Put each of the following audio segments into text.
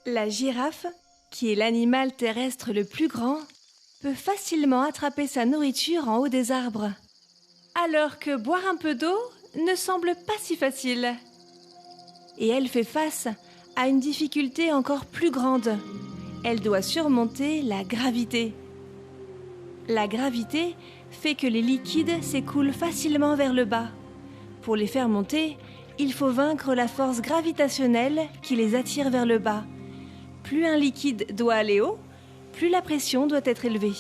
La girafe, qui est l'animal terrestre le plus grand, peut facilement attraper sa nourriture en haut des arbres, alors que boire un peu d'eau ne semble pas si facile. Et elle fait face à une difficulté encore plus grande. Elle doit surmonter la gravité. La gravité fait que les liquides s'écoulent facilement vers le bas. Pour les faire monter, il faut vaincre la force gravitationnelle qui les attire vers le bas. Plus un liquide doit aller haut, plus la pression doit être élevée.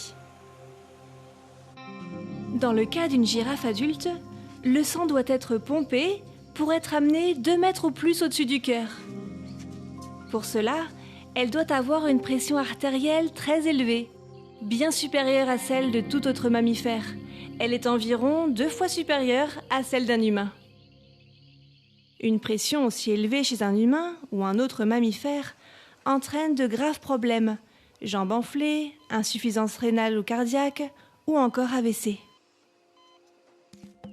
Dans le cas d'une girafe adulte, le sang doit être pompé pour être amené 2 mètres ou plus au-dessus du cœur. Pour cela, elle doit avoir une pression artérielle très élevée, bien supérieure à celle de tout autre mammifère. Elle est environ 2 fois supérieure à celle d'un humain. Une pression aussi élevée chez un humain ou un autre mammifère entraîne de graves problèmes, jambes enflées, insuffisance rénale ou cardiaque, ou encore AVC.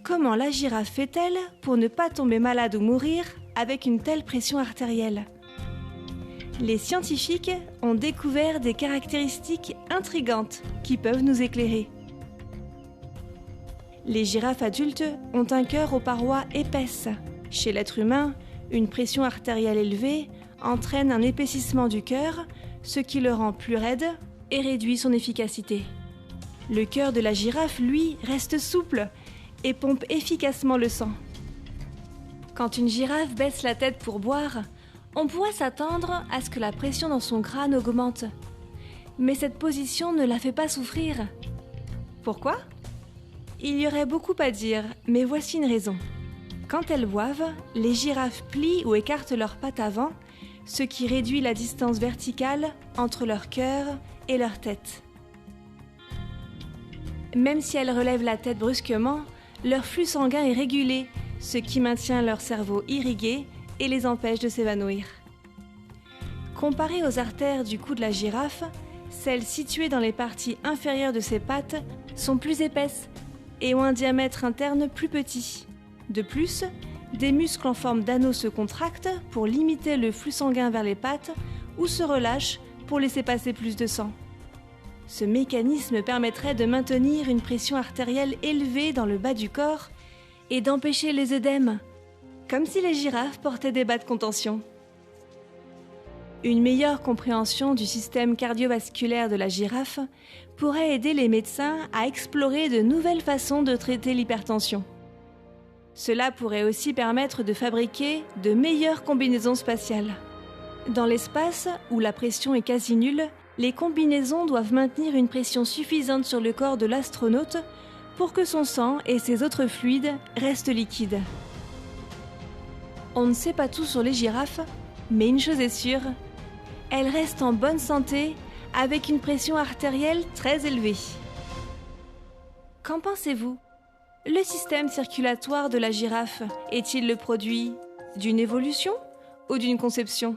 Comment la girafe fait-elle pour ne pas tomber malade ou mourir avec une telle pression artérielle ? Les scientifiques ont découvert des caractéristiques intrigantes qui peuvent nous éclairer. Les girafes adultes ont un cœur aux parois épaisses. Chez l'être humain, une pression artérielle élevée entraîne un épaississement du cœur, ce qui le rend plus raide et réduit son efficacité. Le cœur de la girafe, lui, reste souple et pompe efficacement le sang. Quand une girafe baisse la tête pour boire, on pourrait s'attendre à ce que la pression dans son crâne augmente. Mais cette position ne la fait pas souffrir. Pourquoi ? Il y aurait beaucoup à dire, mais voici une raison. Quand elles boivent, les girafes plient ou écartent leurs pattes avant, ce qui réduit la distance verticale entre leur cœur et leur tête. Même si elles relèvent la tête brusquement, leur flux sanguin est régulé, ce qui maintient leur cerveau irrigué et les empêche de s'évanouir. Comparées aux artères du cou de la girafe, celles situées dans les parties inférieures de ses pattes sont plus épaisses et ont un diamètre interne plus petit. De plus, des muscles en forme d'anneau se contractent pour limiter le flux sanguin vers les pattes ou se relâchent pour laisser passer plus de sang. Ce mécanisme permettrait de maintenir une pression artérielle élevée dans le bas du corps et d'empêcher les œdèmes, comme si les girafes portaient des bas de contention. Une meilleure compréhension du système cardiovasculaire de la girafe pourrait aider les médecins à explorer de nouvelles façons de traiter l'hypertension. Cela pourrait aussi permettre de fabriquer de meilleures combinaisons spatiales. Dans l'espace, où la pression est quasi nulle, les combinaisons doivent maintenir une pression suffisante sur le corps de l'astronaute pour que son sang et ses autres fluides restent liquides. On ne sait pas tout sur les girafes, mais une chose est sûre, elles restent en bonne santé avec une pression artérielle très élevée. Qu'en pensez-vous ? Le système circulatoire de la girafe est-il le produit d'une évolution ou d'une conception ?